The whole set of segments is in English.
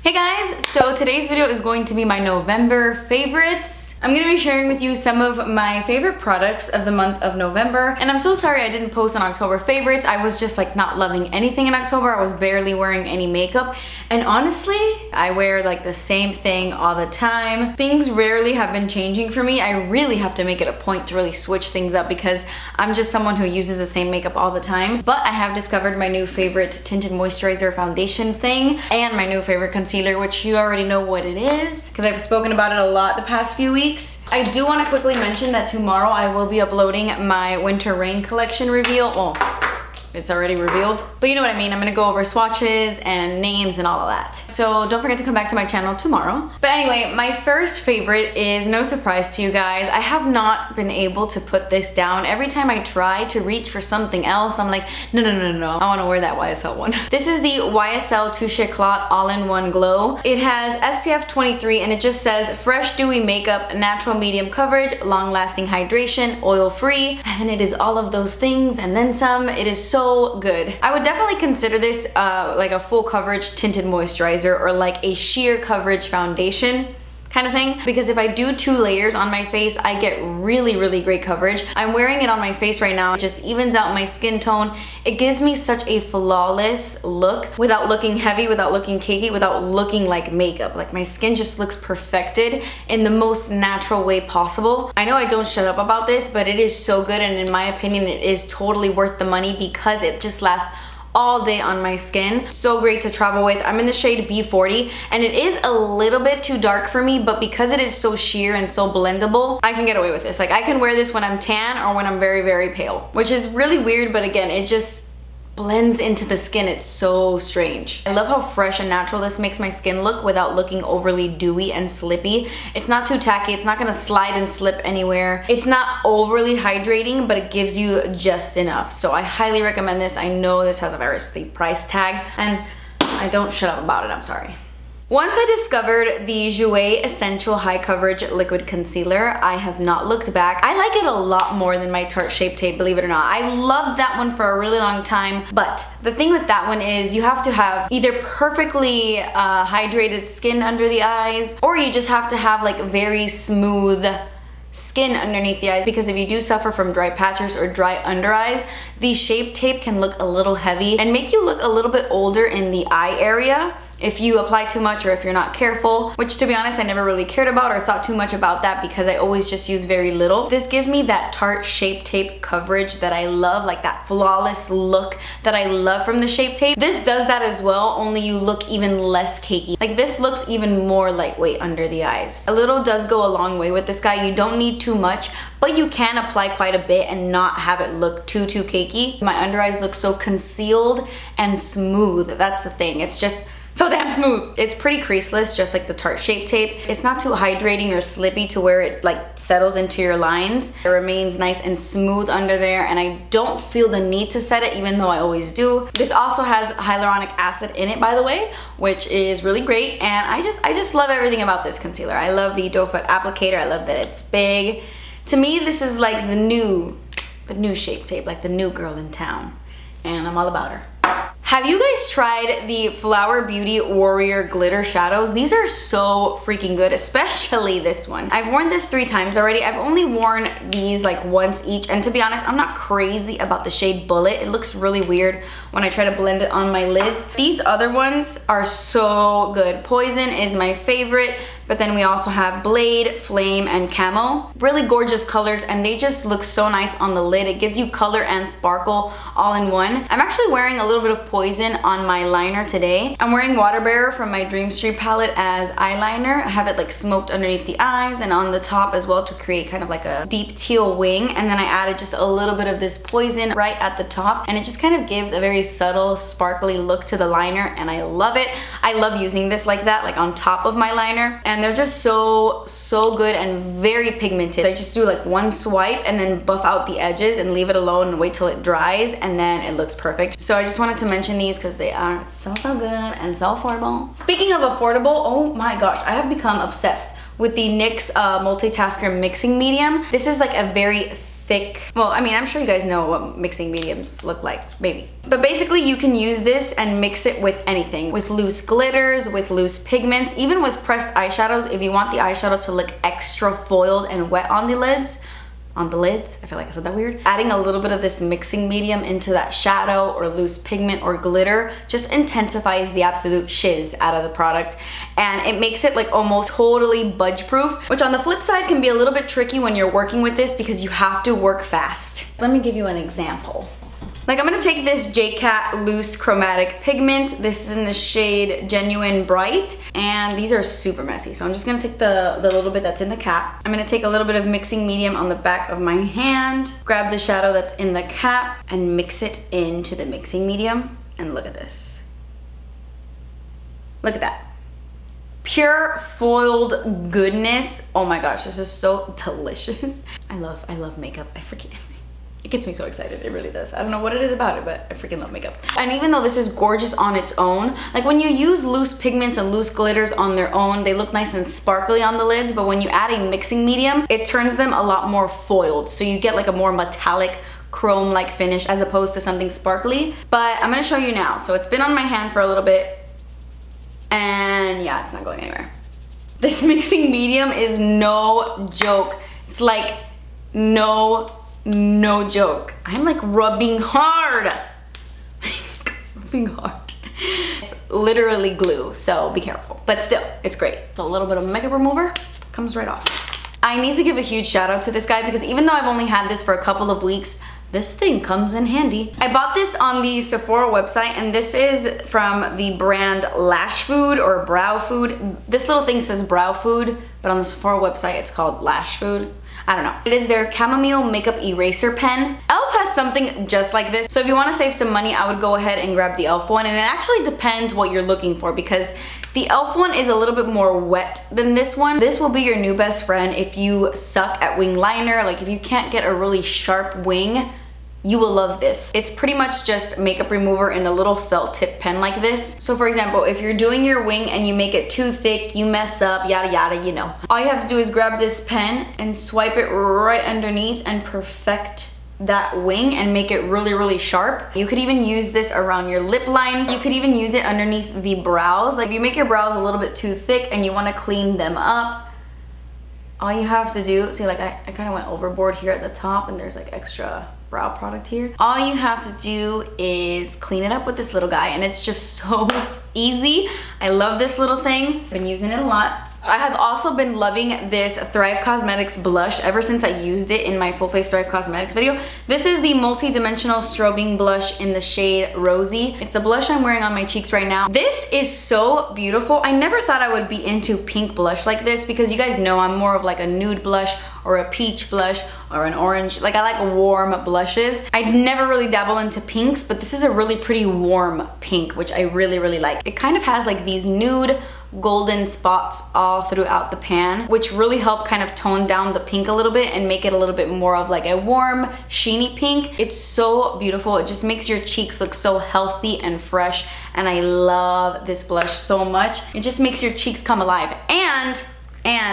Hey guys, so today's video is going to be my November favorites. I'm gonna be sharing with you some of my favorite products of the month of November. And I'm so sorry I didn't post on October favorites. I was just like not loving anything in October. I was barely wearing any makeup. And honestly, I wear like the same thing all the time. Things rarely have been changing for me. I really have to make it a point to really switch things up because I'm just someone who uses the same makeup all the time. But I have discovered my new favorite tinted moisturizer foundation thing and my new favorite concealer, which you already know what it is because I've spoken about it a lot the past few weeks. I do want to quickly mention that tomorrow I will be uploading my Winter Rain collection reveal. Well, it's already revealed, but you know what I mean. I'm gonna go over swatches and names and all of that. So don't forget to come back to my channel tomorrow. But anyway, my first favorite is no surprise to you guys. I have not been able to put this down. Every time I try to reach for something else, I'm like, no. I wanna wear that YSL one. This is the Ysl Touche Clot All-in-One Glow. It has SPF 23 and it just says fresh dewy makeup, natural medium coverage, long-lasting hydration, oil-free, and it is all of those things and then some. It is so good. I would definitely consider this like a full coverage tinted moisturizer or like a sheer coverage foundation kind of thing, because if I do 2 layers on my face, I get really great coverage. I'm wearing it on my face right now. It just evens out my skin tone. It gives me such a flawless look without looking heavy, without looking cakey, without looking like makeup. Like my skin just looks perfected in the most natural way possible. I know I don't shut up about this, but it is so good, and in my opinion, it is totally worth the money because it just lasts all day on my skin. So great to travel with. I'm in the shade B40 and it is a little bit too dark for me, but because it is so sheer and so blendable, I can get away with this. Like I can wear this when I'm tan or when I'm very pale, which is really weird, but again, it just blends into the skin. It's so strange. I love how fresh and natural this makes my skin look without looking overly dewy and slippy. It's not too tacky. It's not gonna slide and slip anywhere. It's not overly hydrating, but it gives you just enough. So I highly recommend this. I know this has a very steep price tag and I don't shut up about it. I'm sorry. Once I discovered the Jouer Essential High Coverage Liquid Concealer, I have not looked back. I like it a lot more than my Tarte Shape Tape, believe it or not. I loved that one for a really long time, but the thing with that one is you have to have either perfectly hydrated skin under the eyes, or you just have to have like very smooth skin underneath the eyes, because if you do suffer from dry patches or dry under eyes, the Shape Tape can look a little heavy and make you look a little bit older in the eye area if you apply too much or if you're not careful, which to be honest, I never really cared about or thought too much about that because I always just use very little. This gives me that Tarte Shape Tape coverage that I love, like that flawless look that I love from the Shape Tape. This does that as well, only you look even less cakey. Like this looks even more lightweight under the eyes. A little does go a long way with this guy. You don't need too much, but you can apply quite a bit and not have it look too cakey. My under eyes look so concealed and smooth. That's the thing. It's just so damn smooth. It's pretty creaseless, just like the Tarte Shape Tape. It's not too hydrating or slippy to where it like settles into your lines. It remains nice and smooth under there, and I don't feel the need to set it, even though I always do. This also has hyaluronic acid in it, by the way, which is really great, and I just love everything about this concealer. I love the doe foot applicator. I love that it's big. To me, this is like the new Shape Tape, like the new girl in town, and I'm all about her. Have you guys tried the Flower Beauty Warrior Glitter Shadows? These are so freaking good, especially this one. I've worn this 3 times already. I've only worn these like once each, and to be honest, I'm not crazy about the shade Bullet. It looks really weird when I try to blend it on my lids. These other ones are so good. Poison is my favorite, but then we also have Blade, Flame, and Camo. Really gorgeous colors, and they just look so nice on the lid. It gives you color and sparkle all in one. I'm actually wearing a little bit of Poison on my liner today. I'm wearing Water Bearer from my Dream Street palette as eyeliner. I have it like smoked underneath the eyes and on the top as well to create kind of like a deep teal wing. And then I added just a little bit of this Poison right at the top, and it just kind of gives a very subtle, sparkly look to the liner, and I love it. I love using this like that, like on top of my liner. And they're just so good and very pigmented. I just do like one swipe and then buff out the edges and leave it alone and wait till it dries, and then it looks perfect. So I just wanted to mention these because they are so good and so affordable. Speaking of affordable, oh my gosh, I have become obsessed with the NYX Multitasker mixing medium. This is like a very thick, well, I mean, I'm sure you guys know what mixing mediums look like, maybe. But basically you can use this and mix it with anything, with loose glitters, with loose pigments, even with pressed eyeshadows. If you want the eyeshadow to look extra foiled and wet on the lids, I feel like I said that weird. Adding a little bit of this mixing medium into that shadow or loose pigment or glitter just intensifies the absolute shiz out of the product, and it makes it like almost totally budge proof, which on the flip side can be a little bit tricky when you're working with this because you have to work fast. Let me give you an example. Like, I'm gonna take this Eclat loose chromatic pigment. This is in the shade Genuine Bright, and these are super messy. So I'm just gonna take the little bit that's in the cap. I'm gonna take a little bit of mixing medium on the back of my hand, grab the shadow that's in the cap, and mix it into the mixing medium. And look at this. Look at that. Pure foiled goodness. Oh my gosh, this is so delicious. I love makeup. It gets me so excited, it really does. I don't know what it is about it, but I freaking love makeup. And even though this is gorgeous on its own, like when you use loose pigments and loose glitters on their own, they look nice and sparkly on the lids, but when you add a mixing medium, it turns them a lot more foiled. So you get like a more metallic, chrome-like finish as opposed to something sparkly. But I'm gonna show you now. So it's been on my hand for a little bit, and yeah, it's not going anywhere. This mixing medium is no joke. It's like no joke. I'm like rubbing hard. Rubbing hard. It's literally glue, so be careful. But still, it's great. So a little bit of makeup remover comes right off. I need to give a huge shout out to this guy because even though I've only had this for a couple of weeks, this thing comes in handy. I bought this on the Sephora website, and this is from the brand Lash Food or Brow Food. This little thing says Brow Food, but on the Sephora website it's called Lash Food. I don't know. It is their Chamomile makeup eraser pen. e.l.f. has something just like this. So if you want to save some money, I would go ahead and grab the e.l.f. one. And it actually depends what you're looking for because the e.l.f. one is a little bit more wet than this one. This will be your new best friend if you suck at wing liner. Like if you can't get a really sharp wing, you will love this. It's pretty much just makeup remover in a little felt tip pen like this. So for example, if you're doing your wing and you make it too thick, you mess up, yada yada, you know. All you have to do is grab this pen and swipe it right underneath and perfect that wing and make it really sharp. You could even use this around your lip line. You could even use it underneath the brows. Like if you make your brows a little bit too thick and you want to clean them up, all you have to do, see like I kind of went overboard here at the top and there's like extra brow product here. All you have to do is clean it up with this little guy and it's just so easy. I love this little thing. I've been using it a lot. I have also been loving this Thrive Causemetics blush ever since I used it in my full face Thrive Causemetics video. This is the multi-dimensional strobing blush in the shade Rosie. It's the blush I'm wearing on my cheeks right now. This is so beautiful. I never thought I would be into pink blush like this because you guys know I'm more of like a nude blush or a peach blush or an orange. Like I like warm blushes. I'd never really dabble into pinks, but this is a really pretty warm pink, which I really like. It kind of has like these nude golden spots all throughout the pan, which really help kind of tone down the pink a little bit and make it a little bit more of like a warm, sheeny pink. It's so beautiful. It just makes your cheeks look so healthy and fresh, and I love this blush so much. It just makes your cheeks come alive. And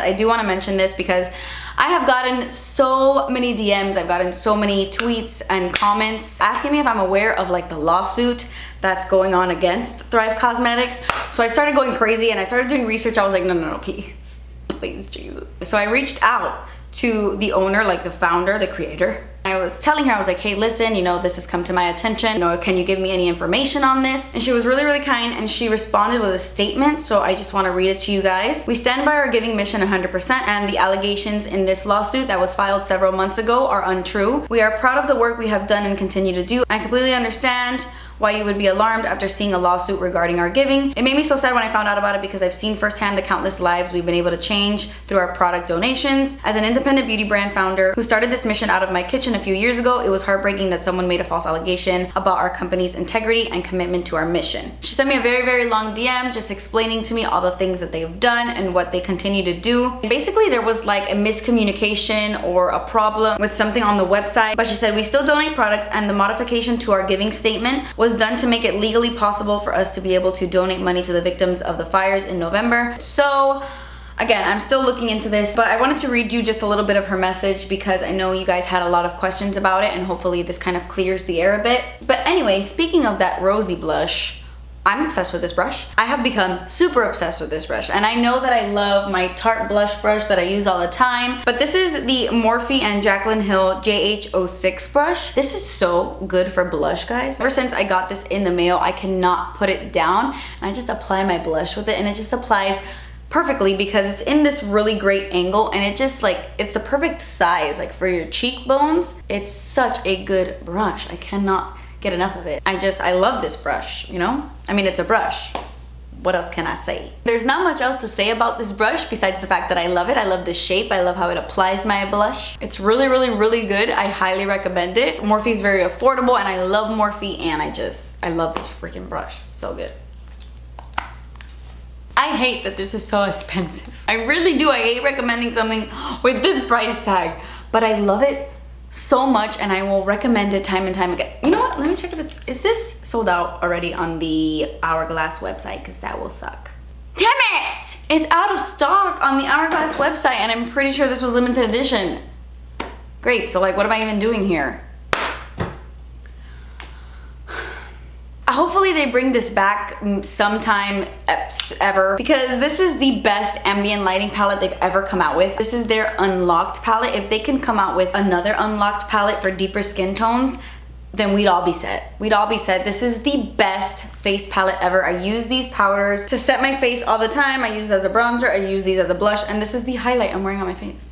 I do want to mention this because I have gotten so many DMs, I've gotten so many tweets and comments asking me if I'm aware of like the lawsuit that's going on against Thrive Causemetics. So I started going crazy and I started doing research. I was like, no, please, Jesus. So I reached out to the owner, like the founder, the creator. I was telling her, I was like, hey, listen, you know, this has come to my attention. You know, can you give me any information on this? And she was really kind, and she responded with a statement, so I just want to read it to you guys. We stand by our giving mission 100%, and the allegations in this lawsuit that was filed several months ago are untrue. We are proud of the work we have done and continue to do. I completely understand why you would be alarmed after seeing a lawsuit regarding our giving. It made me so sad when I found out about it because I've seen firsthand the countless lives we've been able to change through our product donations. As an independent beauty brand founder who started this mission out of my kitchen a few years ago, it was heartbreaking that someone made a false allegation about our company's integrity and commitment to our mission. She sent me a very long DM just explaining to me all the things that they've done and what they continue to do. And basically there was like a miscommunication or a problem with something on the website, but she said we still donate products, and the modification to our giving statement was done to make it legally possible for us to be able to donate money to the victims of the fires in November. So Again, I'm still looking into this, but I wanted to read you just a little bit of her message because I know you guys had a lot of questions about it, and hopefully this kind of clears the air a bit. But anyway, speaking of that Rosie blush, I'm obsessed with this brush. I have become super obsessed with this brush, and I know that I love my Tarte blush brush that I use all the time, but this is the Morphe and Jaclyn Hill JH06 brush. This is so good for blush, guys. Ever since I got this in the mail, I cannot put it down, and I just apply my blush with it, and it just applies perfectly because it's in this really great angle, and it just like, it's the perfect size like for your cheekbones. It's such a good brush. I cannot get enough of it. I love this brush, you know? I mean, it's a brush. What else can I say? There's not much else to say about this brush besides the fact that I love it. I love the shape. I love how it applies my blush. It's really, really, really good. I highly recommend it. Morphe's very affordable, and I love Morphe, and I love this freaking brush. So good. I hate that this is so expensive. I really do. I hate recommending something with this price tag, but I love it so much, and I will recommend it time and time again. You know what? Let me check if is this sold out already on the Hourglass website, because that will suck. Damn it! It's out of stock on the Hourglass website, and I'm pretty sure this was limited edition. Great, so like, what am I even doing here? Hopefully they bring this back sometime ever, because this is the best ambient lighting palette they've ever come out with. This is their unlocked palette. If they can come out with another unlocked palette for deeper skin tones, then we'd all be set. We'd all be set. This is the best face palette ever. I use these powders to set my face all the time. I use it as a bronzer. I use these as a blush, and this is the highlight I'm wearing on my face.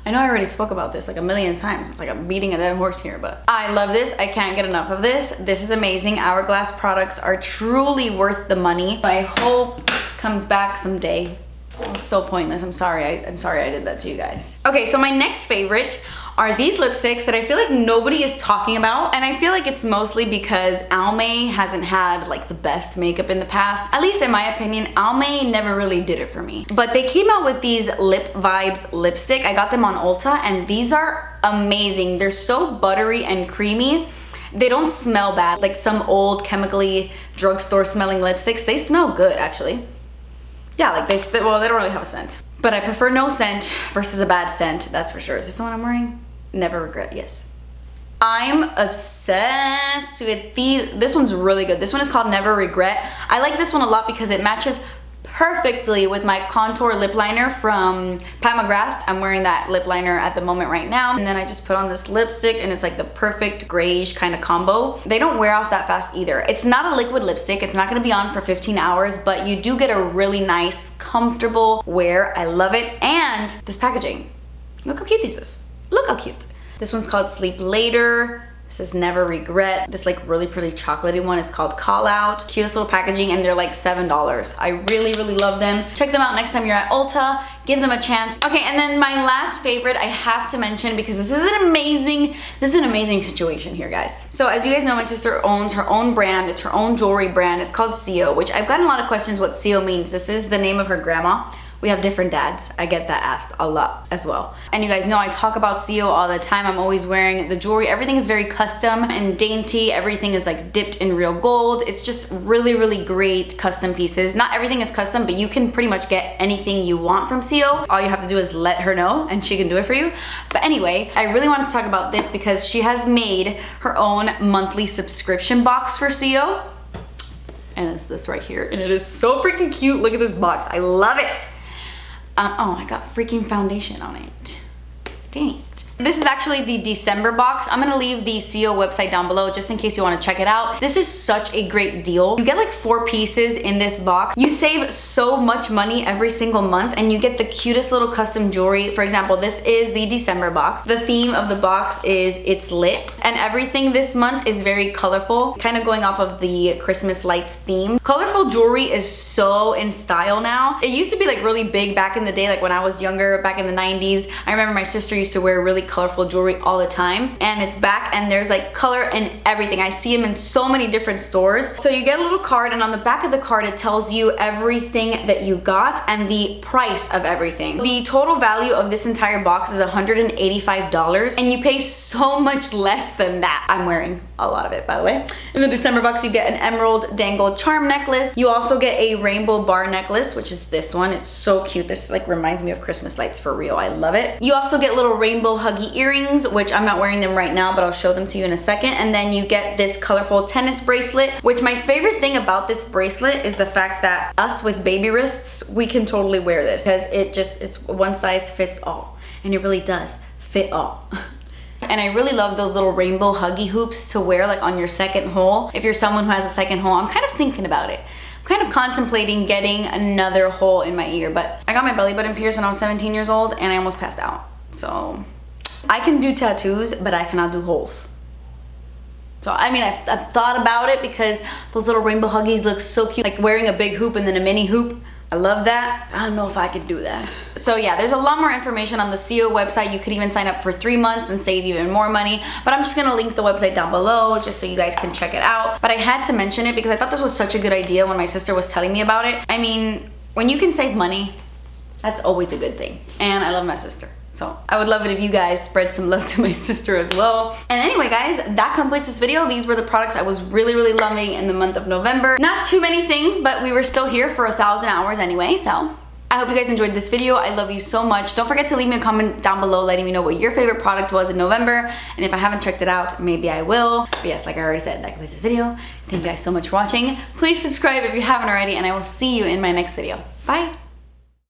I know I already spoke about this like a million times. It's like I'm beating a dead horse here, but I love this. I can't get enough of this. This is amazing. Hourglass products are truly worth the money. I hope it comes back someday. It was so pointless. I'm sorry. I'm sorry I did that to you guys. Okay, so my next favorite are these lipsticks that I feel like nobody is talking about, and I feel like it's mostly because Almay hasn't had like the best makeup in the past. At least in my opinion, Almay never really did it for me. But they came out with these Lip Vibes lipstick. I got them on Ulta, and these are amazing. They're so buttery and creamy. They don't smell bad like some old chemically drugstore smelling lipsticks. They smell good, actually. Yeah, like they don't really have a scent. But I prefer no scent versus a bad scent, that's for sure. Is this the one I'm wearing? Never Regret, yes. I'm obsessed with these. This one's really good. This one is called Never Regret. I like this one a lot because it matches perfectly with my contour lip liner from Pat McGrath. I'm wearing that lip liner at the moment right now. And then I just put on this lipstick, and it's like the perfect grayish kind of combo. They don't wear off that fast either. It's not a liquid lipstick. It's not gonna be on for 15 hours, but you do get a really nice, comfortable wear. I love it. And this packaging. Look how cute this is. Look how cute. This one's called Sleep Later. This is Never Regret. This like really pretty chocolatey one is called Call Out. Cutest little packaging, and they're like $7. I really, really love them. Check them out next time you're at Ulta. Give them a chance. Okay, and then my last favorite I have to mention, because this is an amazing situation here, guys. So as you guys know, my sister owns her own brand. It's her own jewelry brand. It's called CO, which I've gotten a lot of questions what CO means. This is the name of her grandma. We have different dads. I get that asked a lot as well. And you guys know I talk about CO all the time. I'm always wearing the jewelry. Everything is very custom and dainty. Everything is like dipped in real gold. It's just really, really great custom pieces. Not everything is custom, but you can pretty much get anything you want from CO. All you have to do is let her know and she can do it for you. But anyway, I really wanted to talk about this because she has made her own monthly subscription box for CO. And it's this right here. And it is so freaking cute. Look at this box. I love it. Oh, I got freaking foundation on it. Dang it. This is actually the December box. I'm gonna leave the CO website down below just in case you wanna check it out. This is such a great deal. You get like 4 pieces in this box. You save so much money every single month, and you get the cutest little custom jewelry. For example, this is the December box. The theme of the box is It's Lit, and everything this month is very colorful, kind of going off of the Christmas lights theme. Colorful jewelry is so in style now. It used to be like really big back in the day, like when I was younger, back in the 90s. I remember my sister used to wear really colorful jewelry all the time. And it's back, and there's like color in everything. I see them in so many different stores. So you get a little card, and on the back of the card it tells you everything that you got and the price of everything. The total value of this entire box is $185, and you pay so much less than that. I'm wearing a lot of it, by the way. In the December box, you get an emerald dangle charm necklace. You also get a rainbow bar necklace, which is this one. It's so cute. This like reminds me of Christmas lights for real. I love it. You also get little rainbow huggy earrings, which I'm not wearing them right now, but I'll show them to you in a second. And then you get this colorful tennis bracelet, which my favorite thing about this bracelet is the fact that us with baby wrists, we can totally wear this because it's one size fits all, and it really does fit all. And I really love those little rainbow huggy hoops to wear like on your second hole. If you're someone who has a second hole, I'm kind of thinking about it. I'm kind of contemplating getting another hole in my ear, but I got my belly button pierced when I was 17 years old and I almost passed out. So I can do tattoos, but I cannot do holes. So I mean, I've thought about it because those little rainbow huggies look so cute. Like wearing a big hoop and then a mini hoop. I love that. I don't know if I could do that. So yeah, there's a lot more information on the CO website. You could even sign up for 3 months and save even more money, but I'm just gonna link the website down below just so you guys can check it out. But I had to mention it because I thought this was such a good idea when my sister was telling me about it. I mean, when you can save money, that's always a good thing. And I love my sister. So I would love it if you guys spread some love to my sister as well. And anyway guys, that completes this video. These were the products I was really loving in the month of November. Not too many things, but we were still here for 1,000 hours anyway, so I hope you guys enjoyed this video. I love you so much. Don't forget to leave me a comment down below letting me know what your favorite product was in November. And if I haven't checked it out, maybe I will. But yes, like I already said, that completes this video. Thank you guys so much for watching. Please subscribe if you haven't already, and I will see you in my next video. Bye.